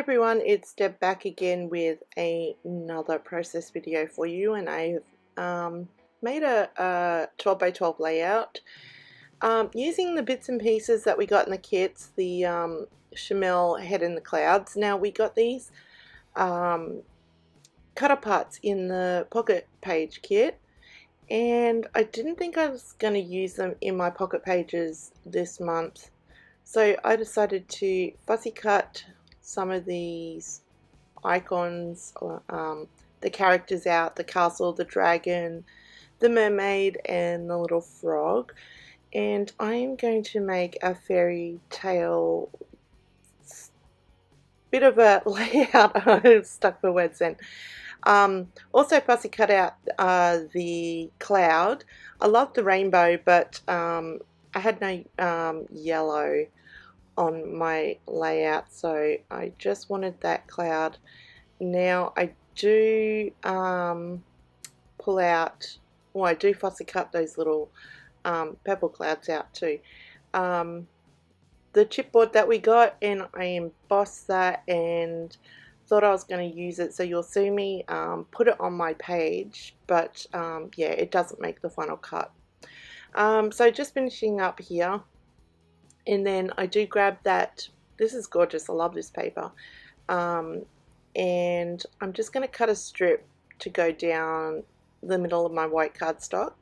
everyone, it's Deb back again with another process video for you, and I've made a 12 by 12 layout using the bits and pieces that we got in the kits, the Chamel Head in the Clouds. Now we got these cut aparts in the pocket page kit, and I didn't think I was going to use them in my pocket pages this month, so I decided to fussy cut some of these icons, the characters out, the castle, the dragon, the mermaid, and the little frog. And I am going to make a fairy tale bit of a layout. I'm stuck for words then. Also fussy cut out the cloud. I love the rainbow, but I had no yellow on my layout, so I just wanted that cloud. Now I do pull out, well, I do fussy cut those little purple clouds out too. The chipboard that we got, and I embossed that and thought I was going to use it, so you'll see me put it on my page, but yeah, it doesn't make the final cut. So just finishing up here. And then I do grab that, this is gorgeous, I love this paper, and I'm just going to cut a strip to go down the middle of my white cardstock.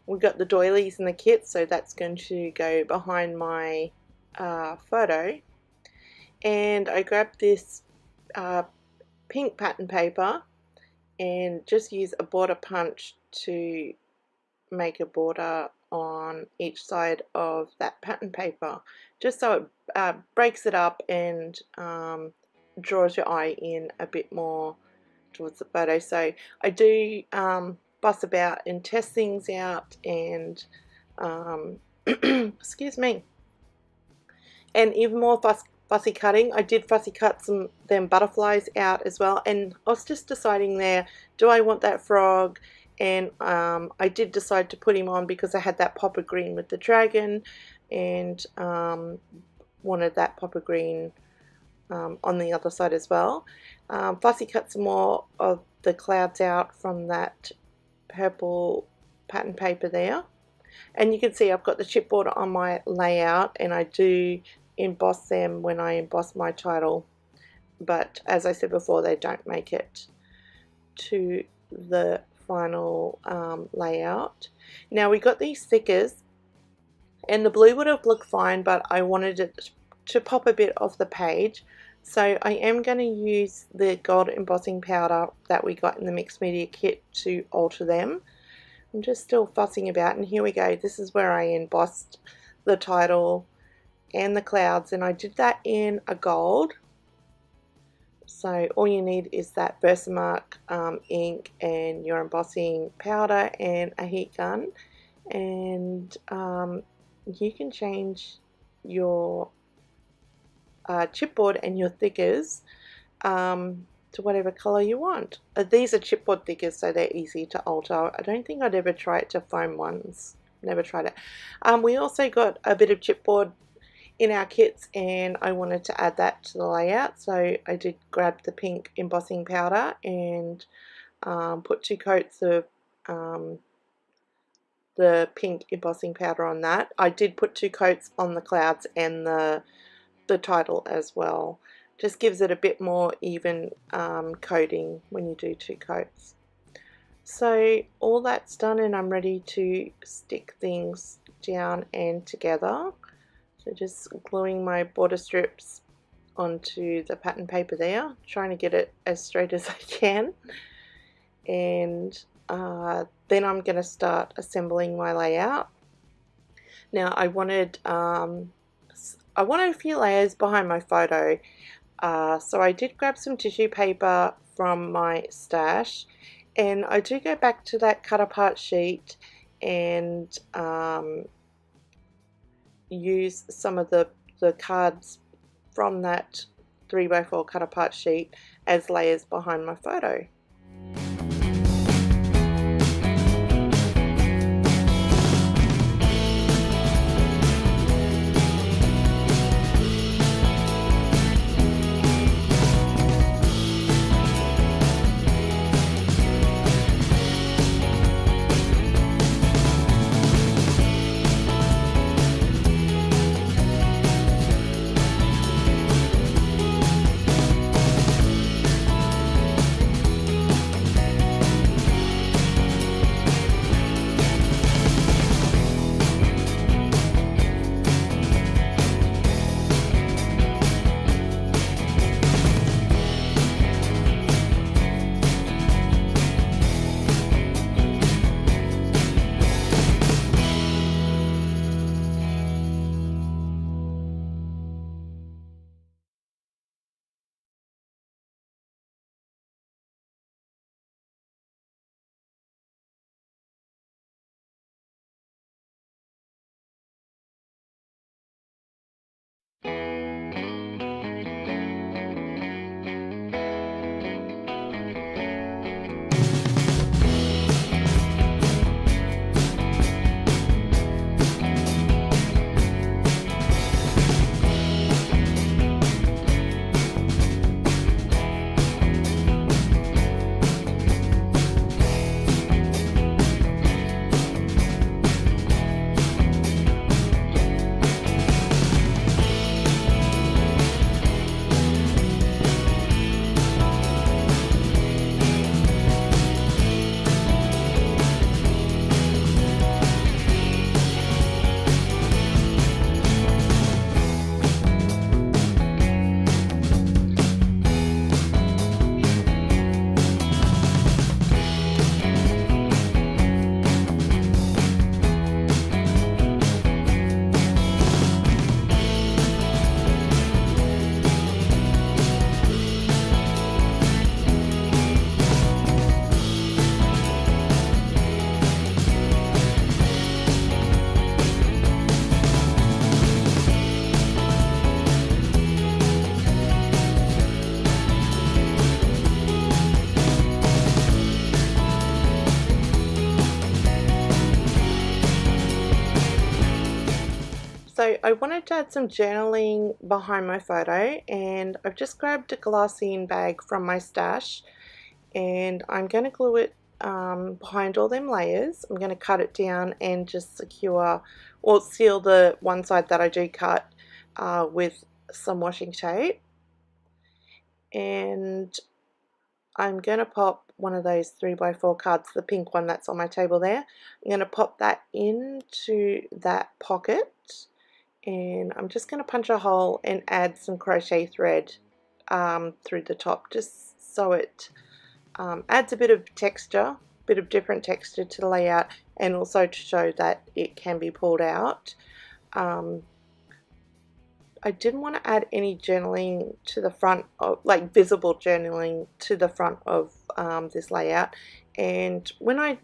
We've got the doilies in the kit, so that's going to go behind my photo. And I grabbed this pink pattern paper and just use a border punch to make a border on each side of that pattern paper, just so it breaks it up and draws your eye in a bit more towards the photo. So I do fuss about and test things out, and excuse me, and even more fussy cutting. I did fussy cut them butterflies out as well, and I was just deciding there, do I want that frog? And I did decide to put him on because I had that pop of green with the dragon, and wanted that pop of green on the other side as well. Fussy cut some more of the clouds out from that purple pattern paper there. And you can see I've got the chipboard on my layout, and I do emboss them when I emboss my title. But as I said before, they don't make it to the final layout. Now we got these stickers, and the blue would have looked fine, but I wanted it to pop a bit off the page, so I am going to use the gold embossing powder that we got in the mixed media kit to alter them. I'm just still fussing about, and here we go. This is where I embossed the title and the clouds, and I did that in a gold. So all you need is that Versamark ink and your embossing powder and a heat gun, and you can change your chipboard and your thickers to whatever color you want. These are chipboard thickers, so they're easy to alter. I don't think I'd ever try it to foam ones. Never tried it. We also got a bit of chipboard in our kits, and I wanted to add that to the layout, so I did grab the pink embossing powder and put 2 coats of the pink embossing powder on that. I did put 2 coats on the clouds and the title as well. Just gives it a bit more even coating when you do 2 coats. So all that's done, and I'm ready to stick things down and together. So just gluing my border strips onto the pattern paper there, trying to get it as straight as I can. And then I'm going to start assembling my layout. Now I wanted a few layers behind my photo, so I did grab some tissue paper from my stash, and I do go back to that cut apart sheet and use some of the cards from that 3x4 cut apart sheet as layers behind my photo. So I wanted to add some journaling behind my photo, and I've just grabbed a glassine bag from my stash, and I'm going to glue it behind all them layers. I'm going to cut it down and just secure or seal the one side that I do cut with some washing tape. And I'm going to pop one of those 3x4 cards, the pink one that's on my table there. I'm going to pop that into that pocket, and I'm just going to punch a hole and add some crochet thread through the top, just so it adds a bit of texture, bit of different texture to the layout, and also to show that it can be pulled out. I didn't want to add any journaling to the front of, like visible journaling to the front of this layout, and when I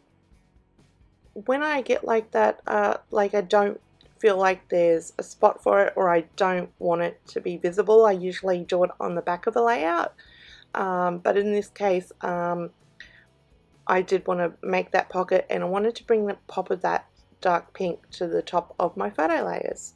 get like that, like I don't feel like there's a spot for it, or I don't want it to be visible, I usually do it on the back of the layout. But in this case, I did want to make that pocket, and I wanted to bring the pop of that dark pink to the top of my photo layers.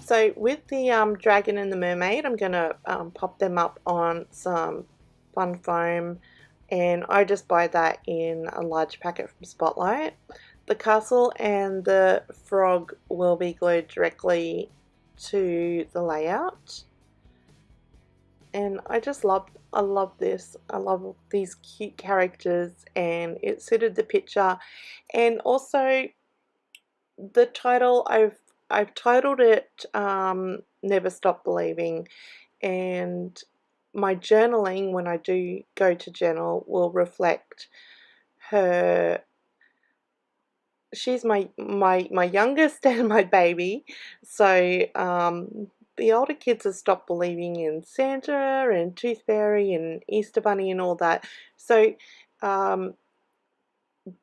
So with the dragon and the mermaid, I'm going to pop them up on some fun foam, and I just buy that in a large packet from Spotlight. The castle and the frog will be glued directly to the layout, and I love this. I love these cute characters, and it suited the picture. And also the title, I've titled it Never Stop Believing, and my journaling, when I do go to journal, will reflect her. She's my youngest and my baby, so the older kids have stopped believing in Santa and Tooth Fairy and Easter Bunny and all that, so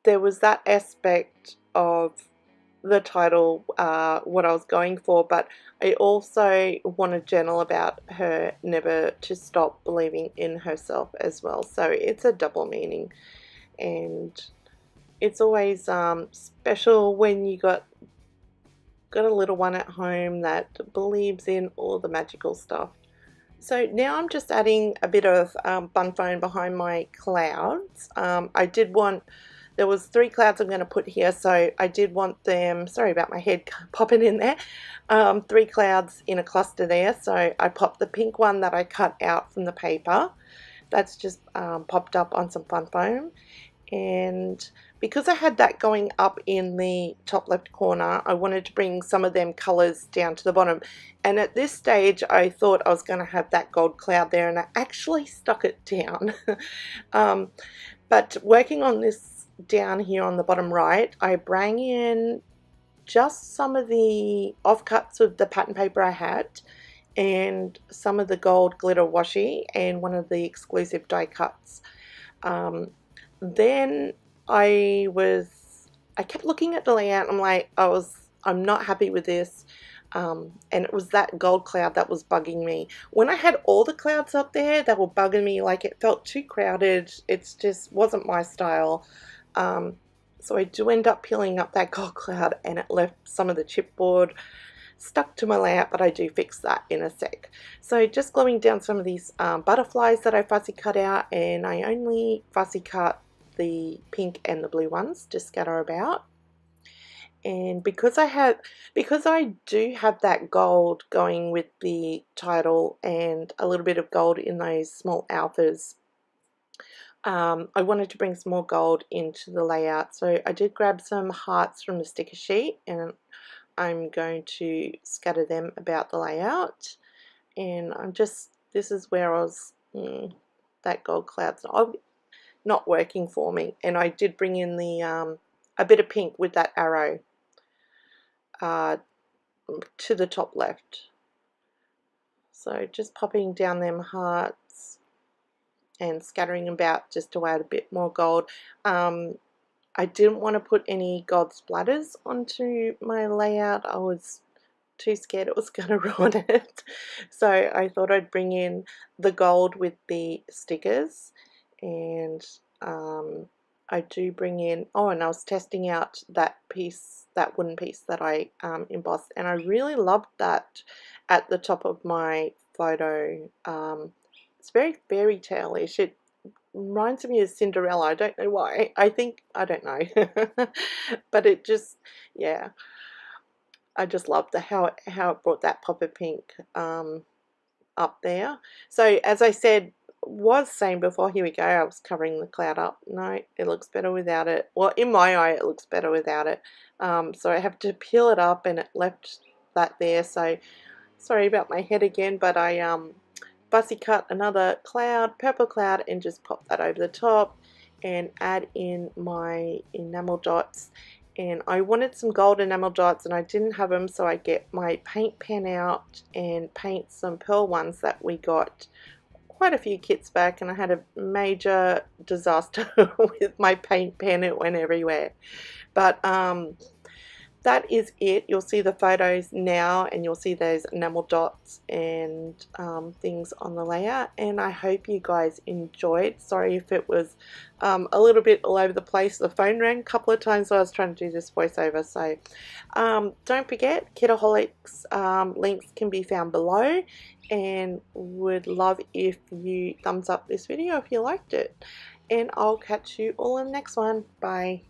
there was that aspect of the title, what I was going for, but I also want to journal about her never to stop believing in herself as well, so it's a double meaning, and it's always special when you got a little one at home that believes in all the magical stuff. So now I'm just adding a bit of bun foam behind my clouds. There was 3 clouds I'm going to put here, so I did want them, sorry about my head popping in there, 3 clouds in a cluster there, so I popped the pink one that I cut out from the paper. That's just popped up on some fun foam, and because I had that going up in the top left corner, I wanted to bring some of them colours down to the bottom, and at this stage I thought I was going to have that gold cloud there, and I actually stuck it down. But working on this down here on the bottom right, I bring in just some of the offcuts of the pattern paper I had, and some of the gold glitter washi, and one of the exclusive die cuts. Then I kept looking at the layout, I'm like, I'm not happy with this, and it was that gold cloud that was bugging me. When I had all the clouds up there, they were bugging me, like it felt too crowded, it just wasn't my style. So I do end up peeling up that gold cloud, and it left some of the chipboard stuck to my layout, but I do fix that in a sec. So just gluing down some of these butterflies that I fussy cut out, and I only fussy cut the pink and the blue ones to scatter about. And because I do have that gold going with the title and a little bit of gold in those small alphas, I wanted to bring some more gold into the layout, so I did grab some hearts from the sticker sheet, and I'm going to scatter them about the layout. And this is where I was that gold cloud's not working for me. And I did bring in the a bit of pink with that arrow to the top left. So just popping down them hearts and scattering about just to add a bit more gold. I didn't want to put any gold splatters onto my layout. I was too scared it was going to ruin it. So I thought I'd bring in the gold with the stickers, and I do bring in, oh, and I was testing out that piece, that wooden piece that I embossed, and I really loved that at the top of my photo. It's very fairy tale-ish. It reminds me of Cinderella. I don't know why. I don't know. But it just, yeah, I just loved how it brought that pop of pink up there. So as I said, was saying before, here we go, I was covering the cloud up. No, it looks better without it. Well, in my eye it looks better without it. So I have to peel it up, and it left that there. So sorry about my head again, but I fussy cut another cloud, purple cloud, and just pop that over the top and add in my enamel dots. And I wanted some gold enamel dots, and I didn't have them, so I get my paint pen out and paint some pearl ones that we got quite a few kits back, and I had a major disaster with my paint pen. It went everywhere. But that is it. You'll see the photos now, and you'll see those enamel dots and things on the layout, and I hope you guys enjoyed. Sorry if it was a little bit all over the place. The phone rang a couple of times while I was trying to do this voiceover. So don't forget, Kitaholic's links can be found below, and would love if you thumbs up this video if you liked it, and I'll catch you all in the next one. Bye.